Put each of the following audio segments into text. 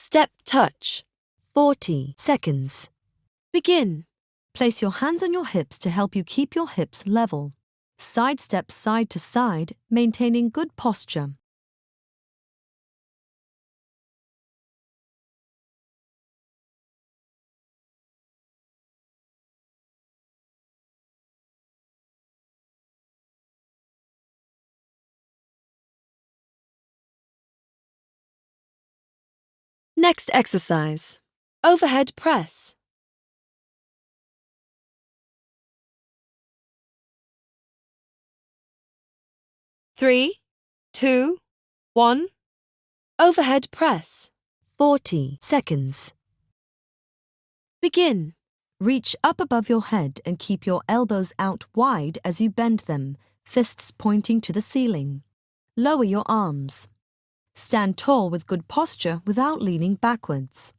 Step touch. 40 seconds. Begin. Place your hands on your hips to help you keep your hips level. Side step side to side, maintaining good posture. Next exercise. Overhead press. 3, 2, 1. Overhead press. 40 seconds. Begin. Reach up above your head and keep your elbows out wide as you bend them, fists pointing to the ceiling. Lower your arms. Stand tall with good posture without leaning backwards.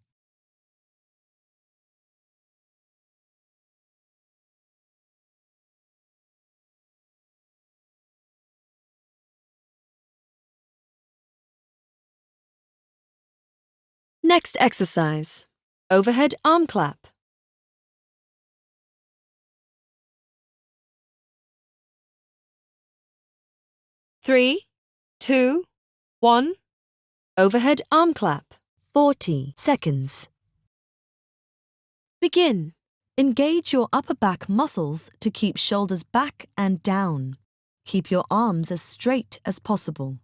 Next exercise. Overhead arm clap. 3, 2, 1. Overhead arm clap. 40 seconds. Begin. Engage your upper back muscles to keep shoulders back and down. Keep your arms as straight as possible.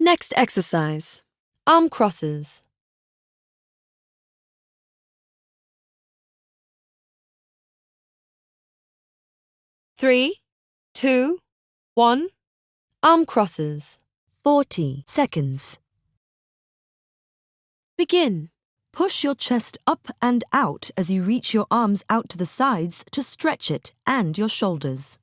Next exercise. Arm crosses. 3, 2, 1. Arm crosses. 40 seconds. Begin. Push your chest up and out as you reach your arms out to the sides to stretch it and your shoulders.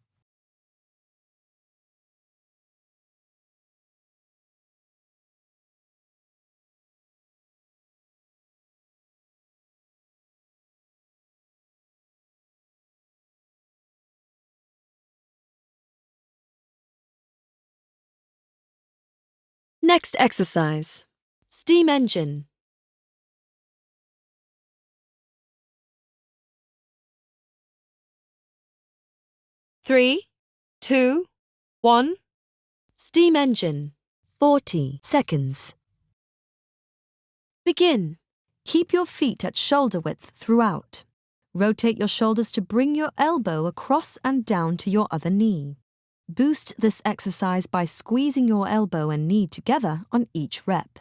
Next exercise. Steam engine. 3, 2, 1. Steam engine. 40 seconds. Begin. Keep your feet at shoulder width throughout. Rotate your shoulders to bring your elbow across and down to your other knee. Boost this exercise by squeezing your elbow and knee together on each rep.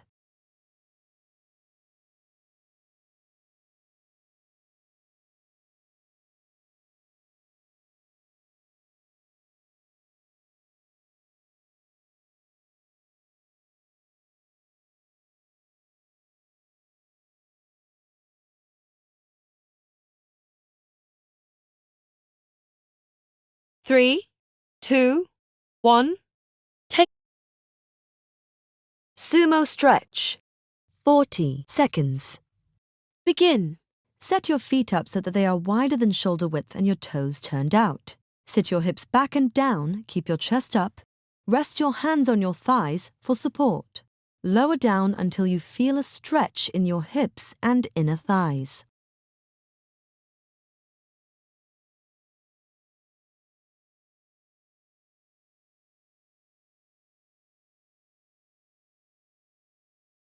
Three, 2, 1. Take. Sumo stretch. 40 seconds. Begin. Set your feet up so that they are wider than shoulder width and your toes turned out. Sit your hips back and down, keep your chest up. Rest your hands on your thighs for support. Lower down until you feel a stretch in your hips and inner thighs.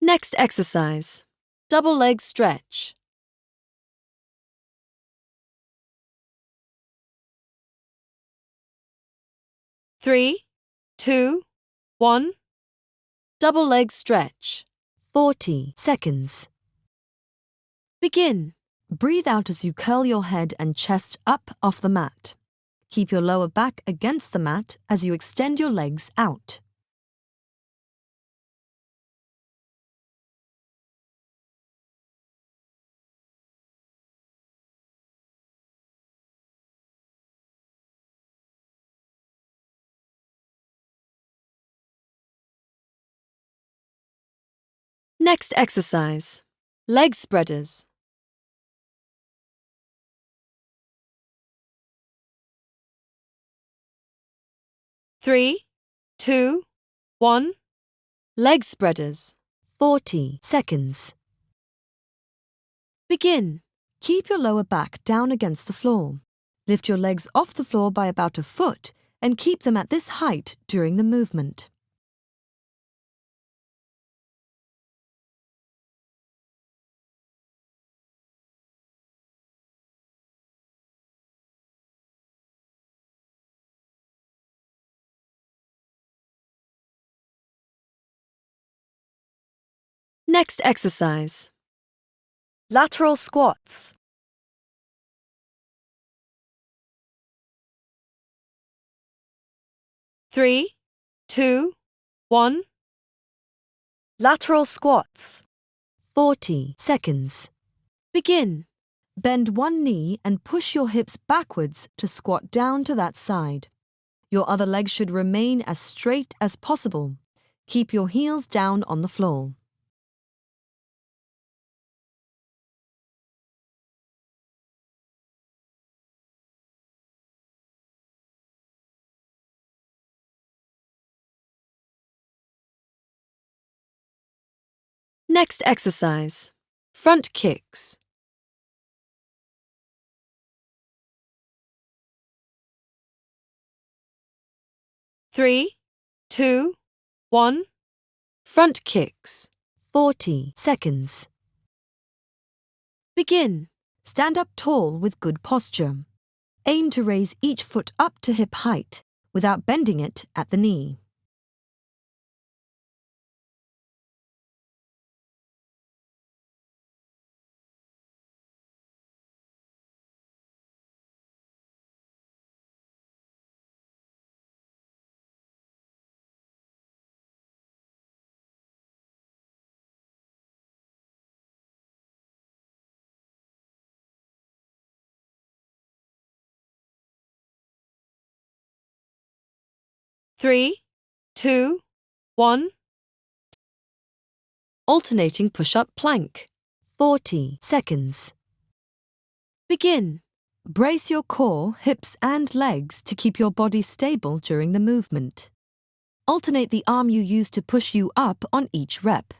Next exercise. Double leg stretch. 3, 2, 1. Double leg stretch. 40 seconds. Begin. Breathe out as you curl your head and chest up off the mat. Keep your lower back against the mat as you extend your legs out. Next exercise. Leg spreaders. 3, 2, 1. Leg spreaders. 40 seconds. Begin. Keep your lower back down against the floor. Lift your legs off the floor by about a foot and keep them at this height during the movement. Next exercise. Lateral squats. 3, 2, 1. Lateral squats. 40 seconds. Begin. Bend one knee and push your hips backwards to squat down to that side. Your other leg should remain as straight as possible. Keep your heels down on the floor. Next exercise. Front kicks. 3, 2, 1. Front kicks. 40 seconds. Begin. Stand up tall with good posture. Aim to raise each foot up to hip height without bending it at the knee. Three, two, one. Alternating push-up plank. 40 seconds. Begin. Brace your core, hips and legs to keep your body stable during the movement. Alternate the arm you use to push you up on each rep.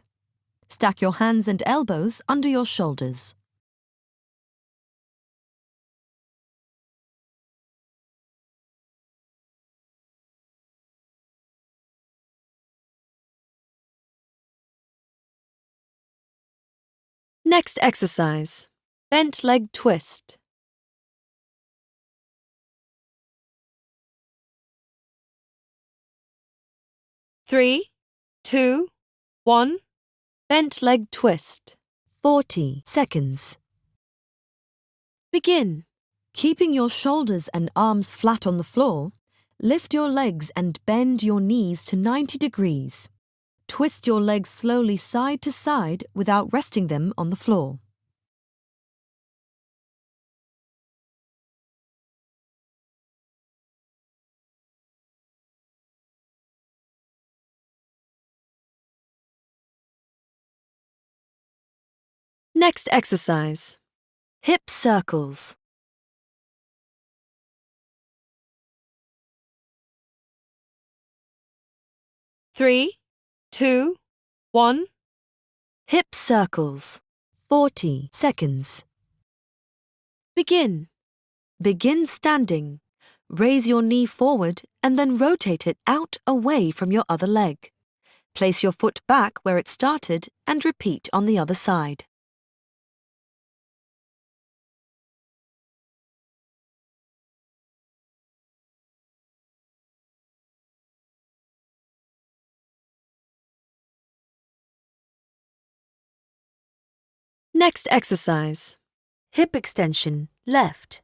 Stack your hands and elbows under your shoulders. Next exercise. Bent leg twist. 3, 2, 1. Bent leg twist. 40 seconds. Begin. Keeping your shoulders and arms flat on the floor, lift your legs and bend your knees to 90 degrees. Twist your legs slowly side to side without resting them on the floor. Next exercise. Hip circles. 3, 2, 1. Hip circles. 40 seconds. Begin. Begin standing. Raise your knee forward and then rotate it out away from your other leg. Place your foot back where it started and repeat on the other side. Next exercise. Hip extension, left.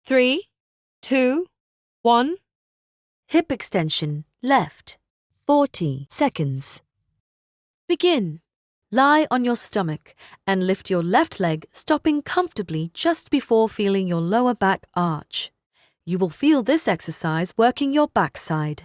3, 2, 1. Hip extension, left. 40 seconds. Begin. Lie on your stomach and lift your left leg, stopping comfortably just before feeling your lower back arch. You will feel this exercise working your backside.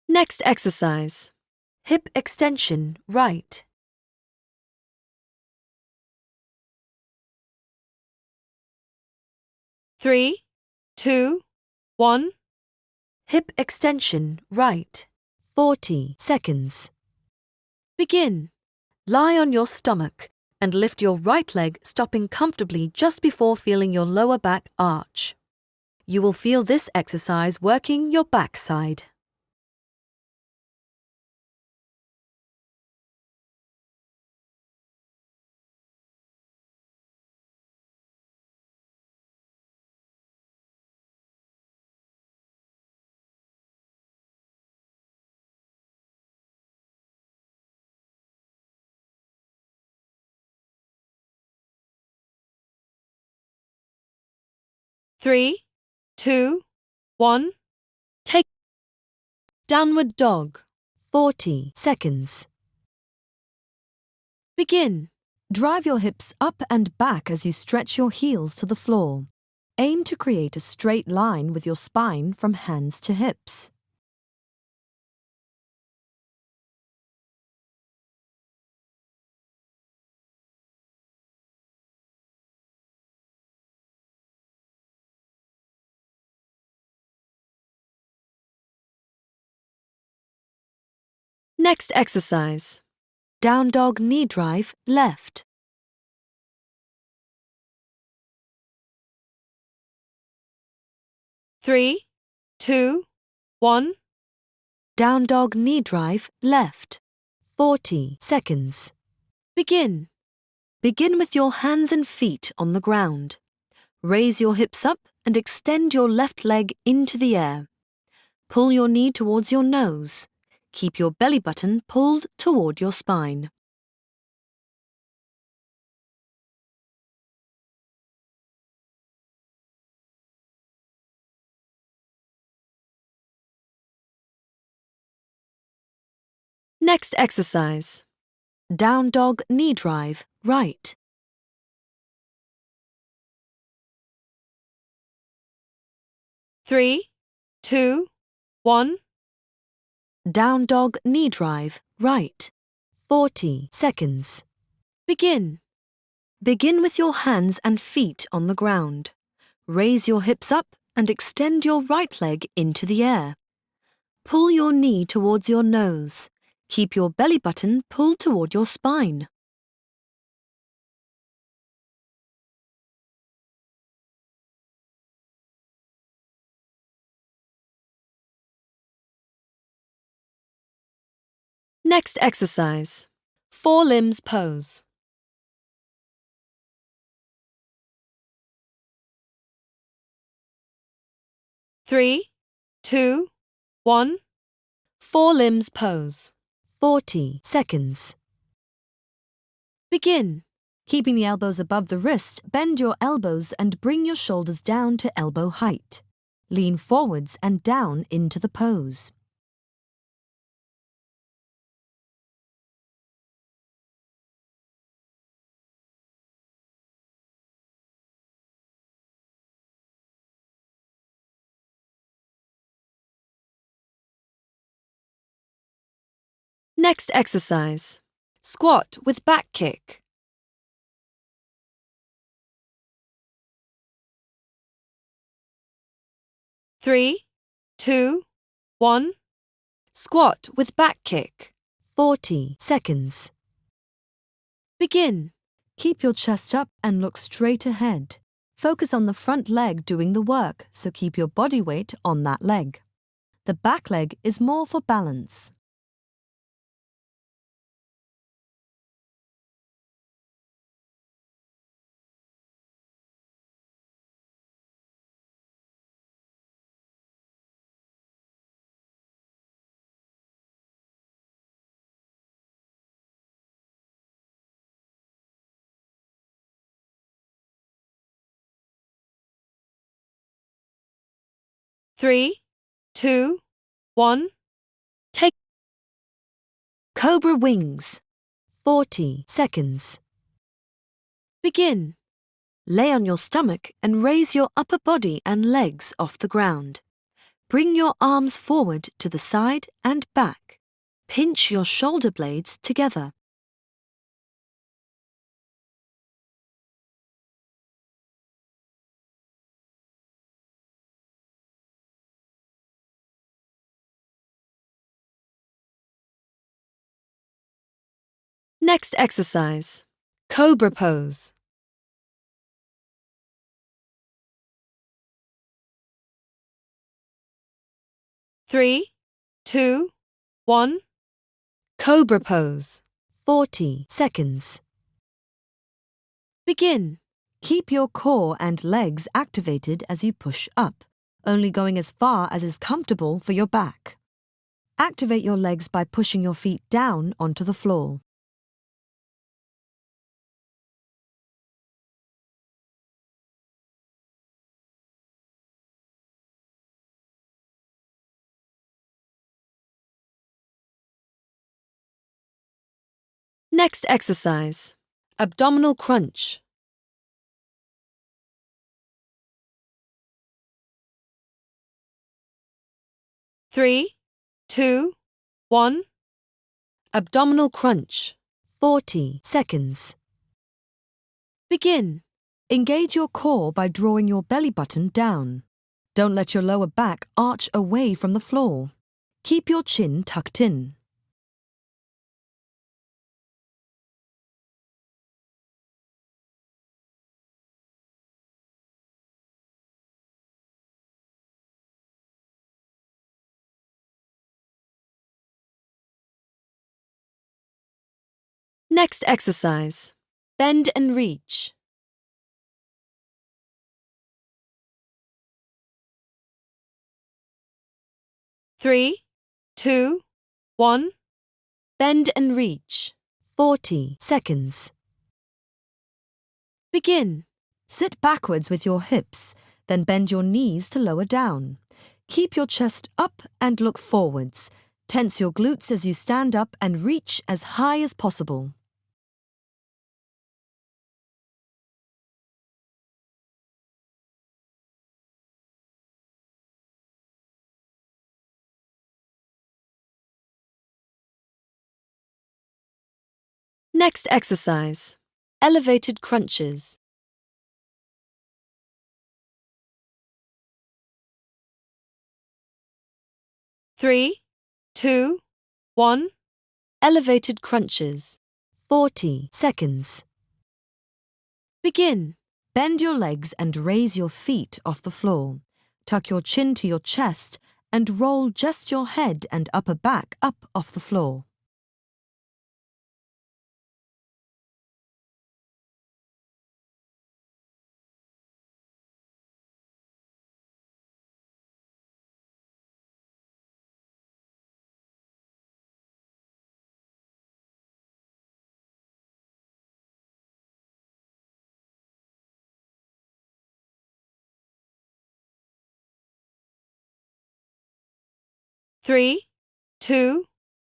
Next exercise. Hip extension, right. 3, 2, 1. Hip extension, right. 40 seconds. Begin. Lie on your stomach and lift your right leg, stopping comfortably just before feeling your lower back arch. You will feel this exercise working your backside. Three, two, one. Take Downward dog. 40 seconds. Begin. Drive your hips up and back as you stretch your heels to the floor. Aim to create a straight line with your spine from hands to hips. Next exercise. Down dog knee drive, left. 3, 2, 1. Down dog knee drive, left. 40 seconds. Begin. Begin with your hands and feet on the ground. Raise your hips up and extend your left leg into the air. Pull your knee towards your nose. Keep your belly button pulled toward your spine. Next exercise. Down dog knee drive, right. 3, 2, 1. Down dog knee drive, right. 40 seconds. Begin. Begin with your hands and feet on the ground. Raise your hips up and extend your right leg into the air. Pull your knee towards your nose. Keep your belly button pulled toward your spine. Next exercise. Four limbs pose. 3, 2, 1. Four limbs pose. 40 seconds. Begin. Keeping the elbows above the wrist, bend your elbows and bring your shoulders down to elbow height. Lean forwards and down into the pose. Next exercise. Squat with back kick. 3, 2, 1. Squat with back kick. 40 seconds. Begin. Keep your chest up and look straight ahead. Focus on the front leg doing the work, so keep your body weight on that leg. The back leg is more for balance. 3, 2, 1. Take Cobra wings. 40 seconds. Begin. Lay on your stomach and raise your upper body and legs off the ground. Bring your arms forward to the side and back. Pinch your shoulder blades together. Next exercise. Cobra pose. Three, 2, 1. Cobra pose. 40 seconds. Begin. Keep your core and legs activated as you push up, only going as far as is comfortable for your back. Activate your legs by pushing your feet down onto the floor. Next exercise. Abdominal crunch. 3, 2, 1. Abdominal crunch. 40 seconds. Begin. Engage your core by drawing your belly button down. Don't let your lower back arch away from the floor. Keep your chin tucked in. Next exercise. Bend and reach. 3, 2, 1. Bend and reach. 40 seconds. Begin. Sit backwards with your hips, then bend your knees to lower down. Keep your chest up and look forwards. Tense your glutes as you stand up and reach as high as possible. Next exercise. Elevated crunches. 3, 2, 1. Elevated crunches. 40 seconds. Begin. Bend your legs and raise your feet off the floor. Tuck your chin to your chest and roll just your head and upper back up off the floor. Three, 2,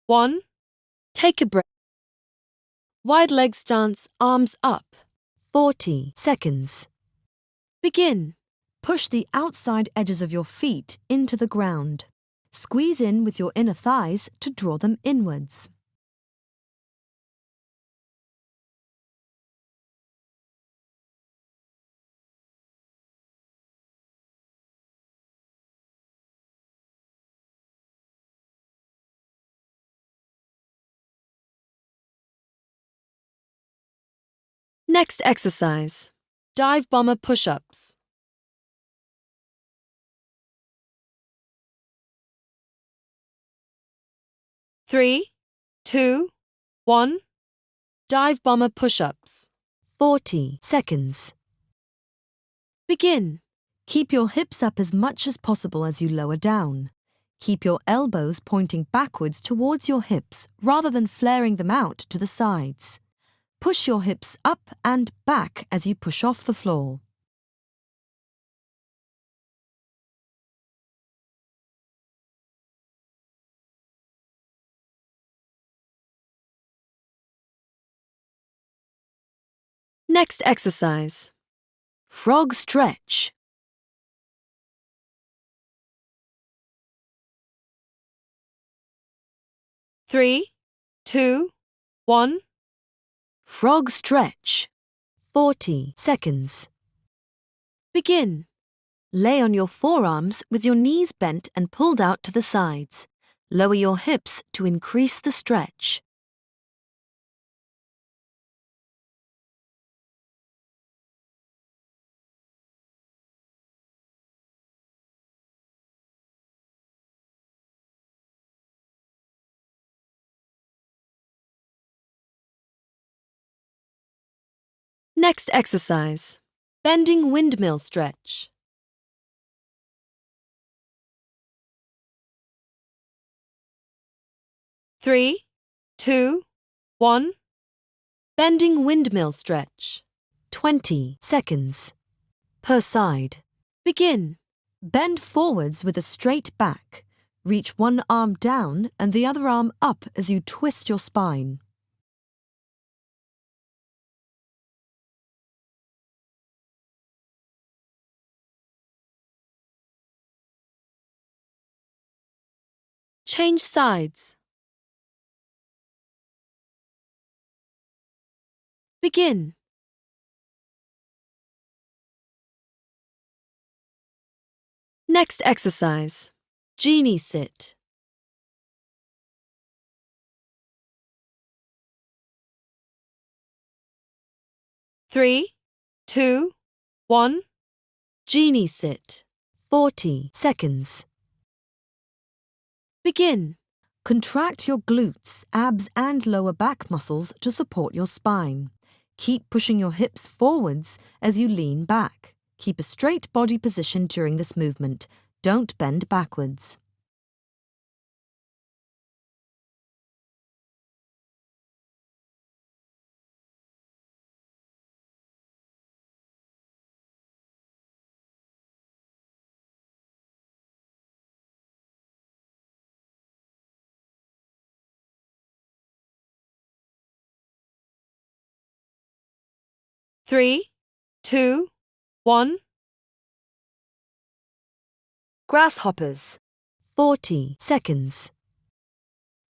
1. Take a breath. Wide leg stance, arms up. 40 seconds. Begin. Push the outside edges of your feet into the ground. Squeeze in with your inner thighs to draw them inwards. Next exercise. Dive bomber push-ups. 3, 2, 1. Dive bomber push-ups. 40 seconds. Begin. Keep your hips up as much as possible as you lower down. Keep your elbows pointing backwards towards your hips rather than flaring them out to the sides. Push your hips up and back as you push off the floor. Next exercise. Frog stretch. 3, 2, 1. Frog stretch. 40 seconds. Begin. Lay on your forearms with your knees bent and pulled out to the sides. Lower your hips to increase the stretch. Next exercise. Bending windmill stretch. 3, 2, 1. Bending windmill stretch. 20 seconds. Per side. Begin. Bend forwards with a straight back. Reach one arm down and the other arm up as you twist your spine. Change sides. Begin. Next exercise. Genie sit. 3, 2, 1. Genie sit. 40 seconds. Begin. Contract your glutes, abs and lower back muscles to support your spine. Keep pushing your hips forwards as you lean back. Keep a straight body position during this movement. Don't bend backwards. Three, 2, 1. Grasshoppers. 40 seconds.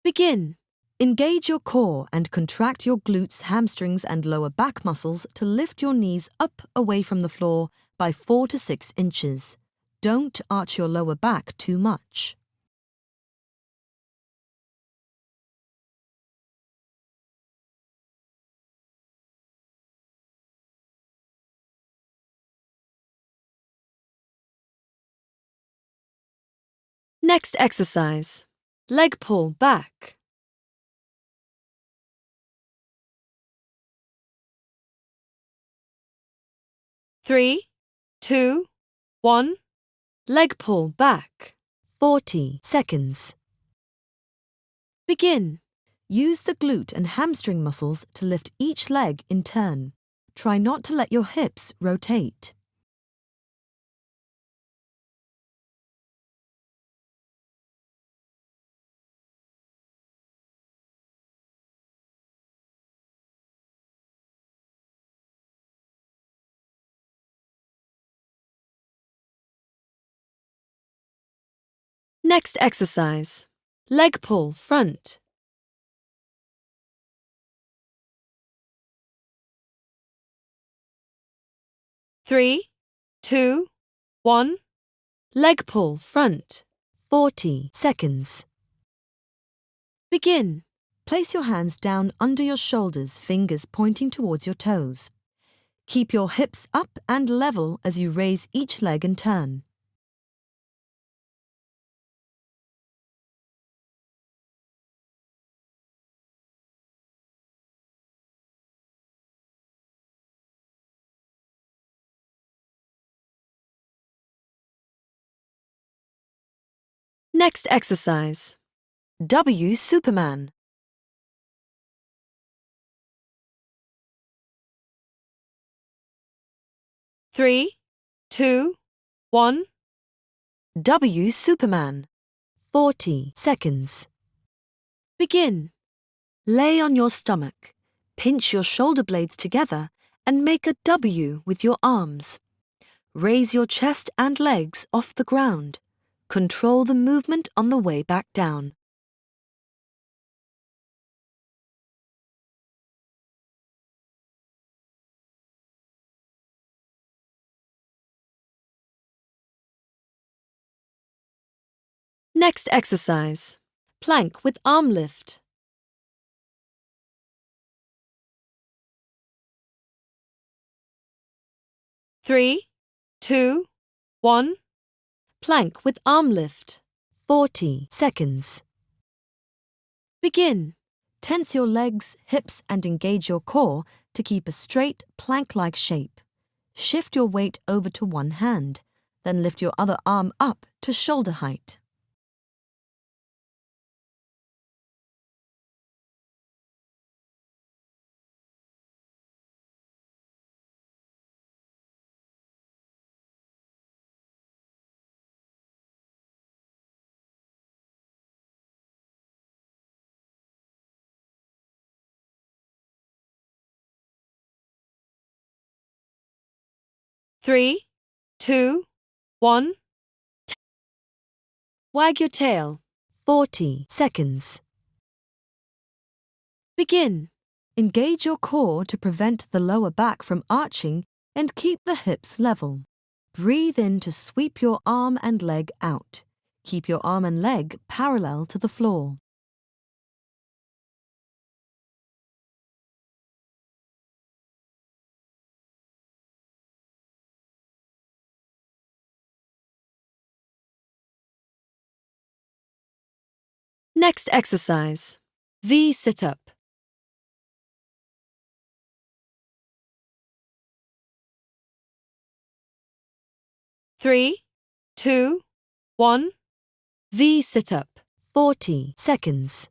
Begin. Engage your core and contract your glutes, hamstrings and lower back muscles to lift your knees up away from the floor by 4 to 6 inches. Don't arch your lower back too much. Next exercise. Leg pull back. 3, 2, 1. Leg pull back. 40 seconds. Begin. Use the glute and hamstring muscles to lift each leg in turn. Try not to let your hips rotate. Next exercise. Leg pull front. 3, 2, 1. Leg pull front. 40 seconds. Begin. Place your hands down under your shoulders, fingers pointing towards your toes. Keep your hips up and level as you raise each leg and turn. Next exercise. W Superman. 3, 2, 1. W Superman. 40 seconds. Begin. Lay on your stomach. Pinch your shoulder blades together and make a W with your arms. Raise your chest and legs off the ground. Control the movement on the way back down. Next exercise. Plank with arm lift. 3, 2, 1. Plank with arm lift. 40 seconds. Begin. Tense your legs, hips, and engage your core to keep a straight, plank-like shape. Shift your weight over to one hand, then lift your other arm up to shoulder height. Three, two, one. Wag your tail. 40 seconds. Begin. Engage your core to prevent the lower back from arching and keep the hips level. Breathe in to sweep your arm and leg out. Keep your arm and leg parallel to the floor. Next exercise. V sit-up. 3, 2, 1. V sit-up. 40 seconds.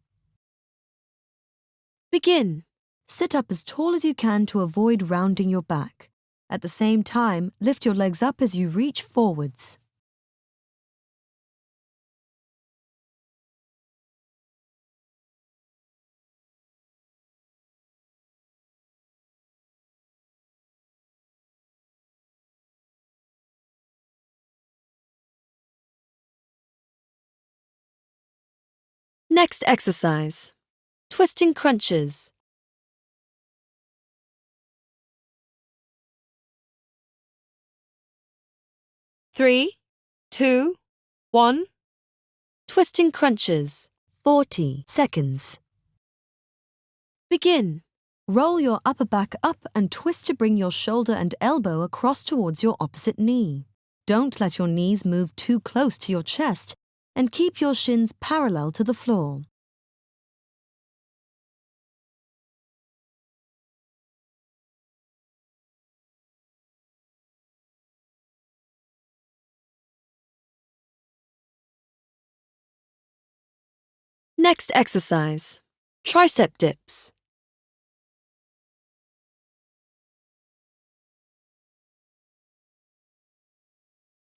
Begin. Sit up as tall as you can to avoid rounding your back. At the same time, lift your legs up as you reach forwards. Next exercise. Twisting crunches. 3, 2, 1. Twisting crunches. 40 seconds. Begin. Roll your upper back up and twist to bring your shoulder and elbow across towards your opposite knee. Don't let your knees move too close to your chest and keep your shins parallel to the floor. Next exercise. Tricep dips.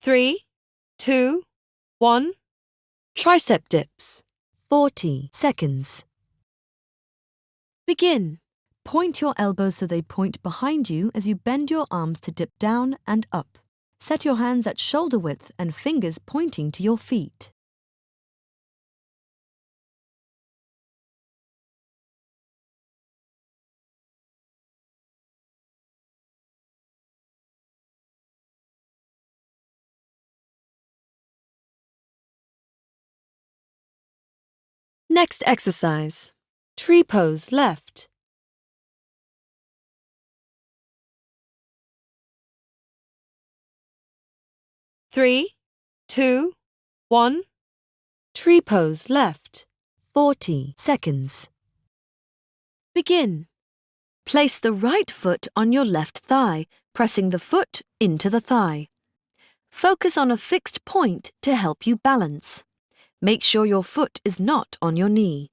3, 2, 1. Tricep dips. 40 seconds. Begin. Point your elbows so they point behind you as you bend your arms to dip down and up. Set your hands at shoulder width and fingers pointing to your feet. Next exercise. Tree pose left. 3, 2, 1. Tree pose left. 40 seconds. Begin. Place the right foot on your left thigh, pressing the foot into the thigh. Focus on a fixed point to help you balance. Make sure your foot is not on your knee.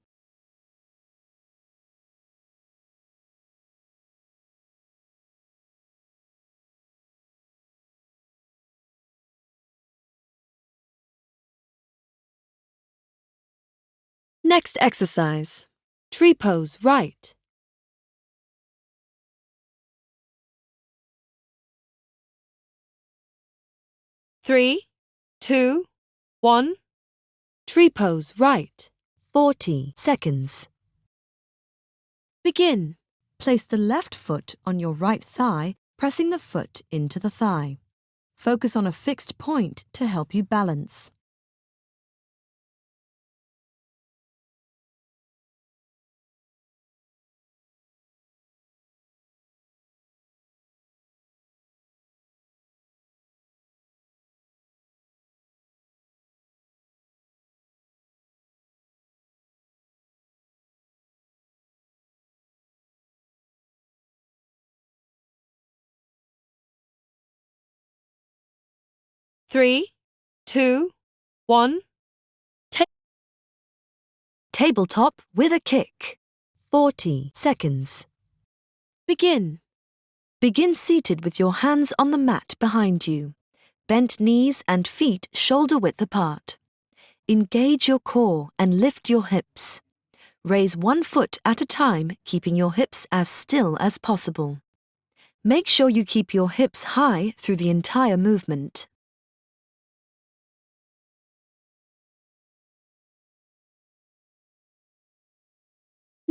Next exercise. Tree pose right. 3, 2, 1. Tree pose, right. 40 seconds. Begin. Place the left foot on your right thigh, pressing the foot into the thigh. Focus on a fixed point to help you balance. Three, 2, 1. Tabletop with a kick. 40 seconds. Begin. Begin seated with your hands on the mat behind you. Bent knees and feet shoulder width apart. Engage your core and lift your hips. Raise one foot at a time, keeping your hips as still as possible. Make sure you keep your hips high through the entire movement.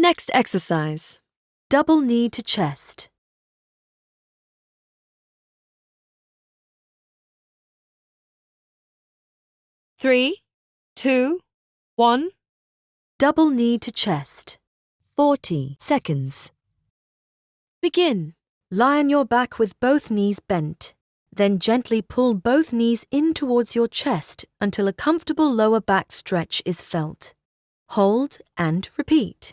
Next exercise. Double knee to chest. 3, 2, 1. Double knee to chest. 40 seconds. Begin. Lie on your back with both knees bent. Then gently pull both knees in towards your chest until a comfortable lower back stretch is felt. Hold and repeat.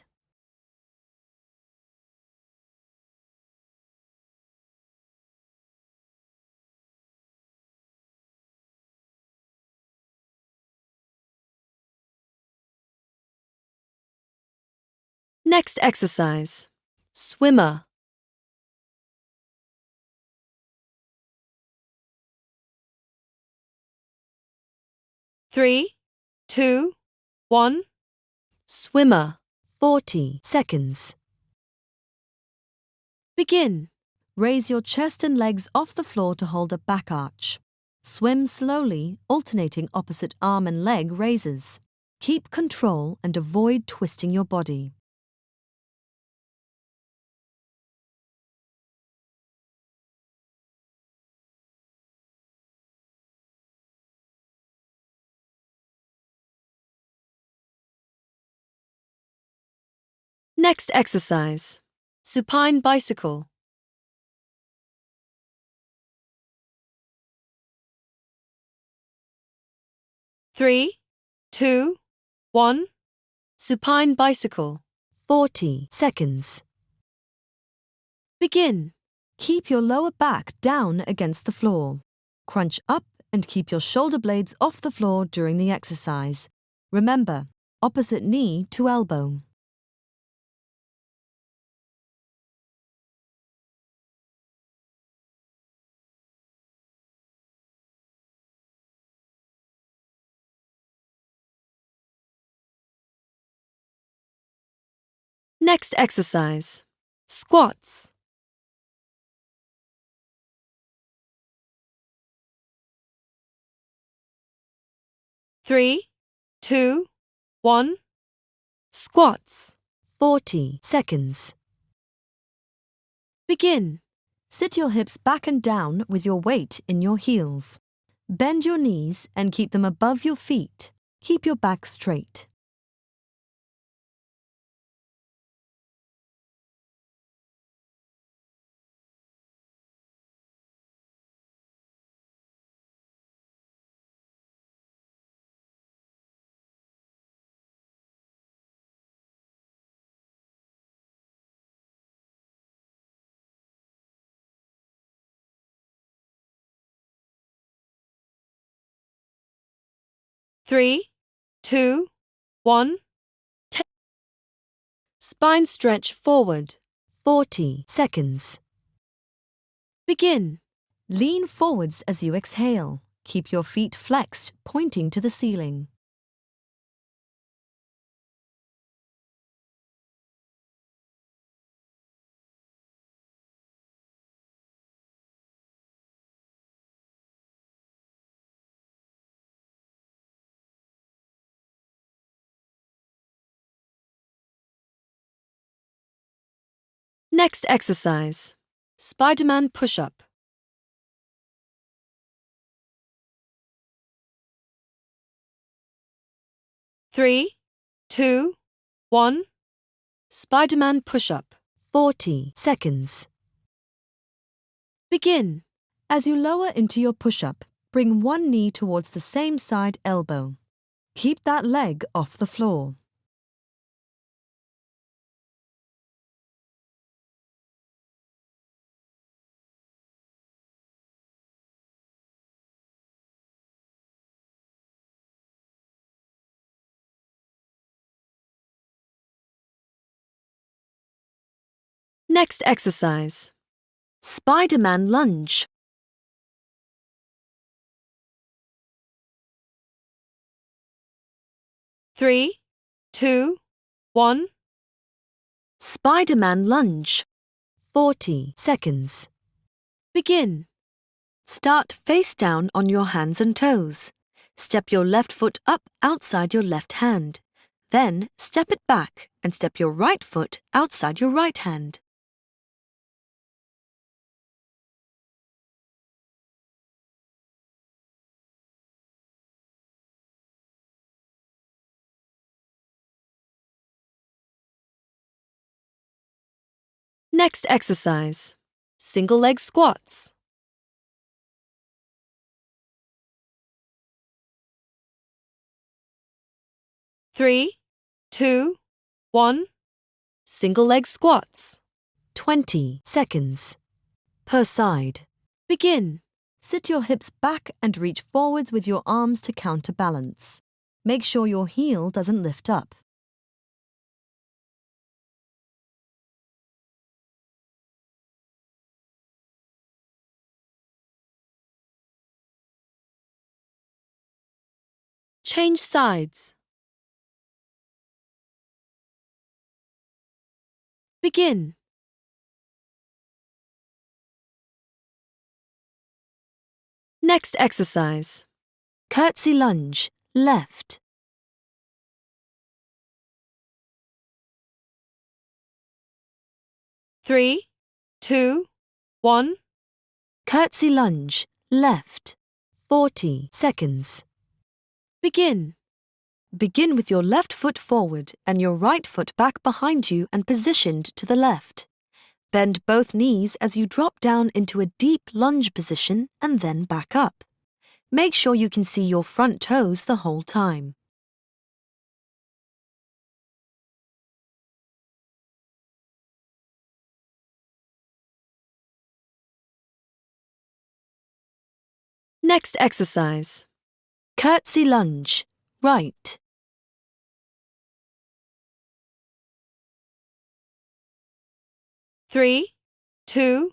Next exercise. Swimmer. 3, 2, 1. Swimmer. 40 seconds. Begin. Raise your chest and legs off the floor to hold a back arch. Swim slowly, alternating opposite arm and leg raises. Keep control and avoid twisting your body. Next exercise. Supine bicycle. 3, 2, 1. Supine bicycle. 40 seconds. Begin. Keep your lower back down against the floor. Crunch up and keep your shoulder blades off the floor during the exercise. Remember, opposite knee to elbow. Next exercise. Squats. 3, 2, 1. Squats. 40 seconds. Begin. Sit your hips back and down with your weight in your heels. Bend your knees and keep them above your feet. Keep your back straight. Three, 2, 1. Spine stretch forward. 40 seconds. Begin. Lean forwards as you exhale. Keep your feet flexed, pointing to the ceiling. Next exercise. Spider-Man push-up. 3, 2, 1. Spider-Man push-up. 40 seconds. Begin. As you lower into your push-up, bring one knee towards the same side elbow. Keep that leg off the floor. Next exercise. Spider-Man lunge. 3, 2, 1. Spider-Man lunge. 40 seconds. Begin. Start face down on your hands and toes. Step your left foot up outside your left hand. Then step it back and step your right foot outside your right hand. Next exercise. Single leg squats. 3, 2, 1. Single leg squats. 20 seconds. Per side. Begin. Sit your hips back and reach forwards with your arms to counterbalance. Make sure your heel doesn't lift up. Change sides. Begin. Next exercise. Curtsy lunge, left. 3, 2, 1. Curtsy lunge, left. 40 seconds. Begin. Begin with your left foot forward and your right foot back behind you and positioned to the left. Bend both knees as you drop down into a deep lunge position and then back up. Make sure you can see your front toes the whole time. Next exercise. Curtsy lunge, right. 3, 2,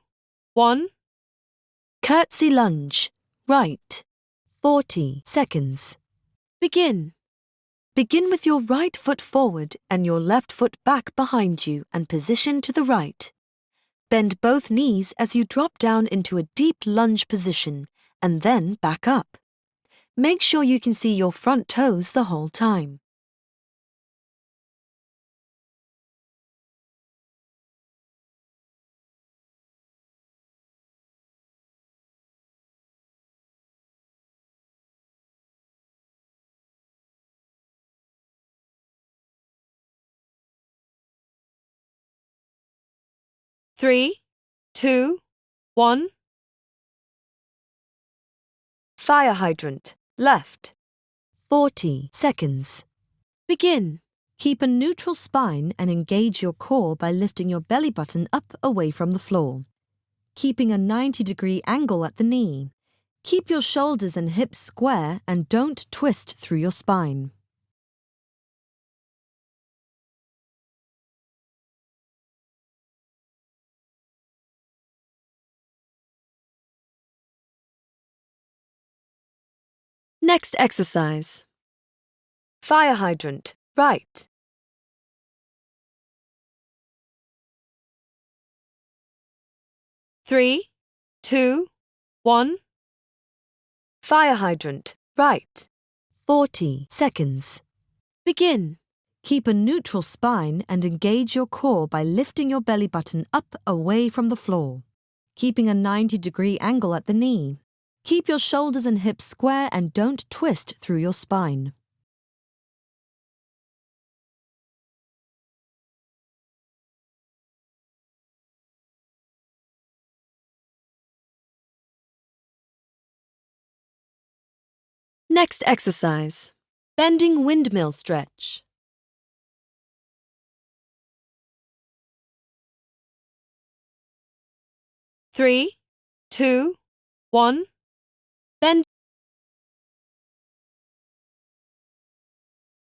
1. Curtsy lunge, right. 40 seconds. Begin. Begin with your right foot forward and your left foot back behind you and position to the right. Bend both knees as you drop down into a deep lunge position and then back up. Make sure you can see your front toes the whole time. Three, 2, 1. Fire hydrant, left. 40 seconds. Begin. Keep a neutral spine and engage your core by lifting your belly button up away from the floor. Keeping a 90-degree angle at the knee. Keep your shoulders and hips square and don't twist through your spine. Next exercise. Fire hydrant, right. 3, 2, 1. Fire hydrant, right. 40 seconds. Begin. Keep a neutral spine and engage your core by lifting your belly button up away from the floor, keeping a 90-degree angle at the knee. Keep your shoulders and hips square and don't twist through your spine. Next exercise, bending windmill stretch. 3, 2, 1. Bend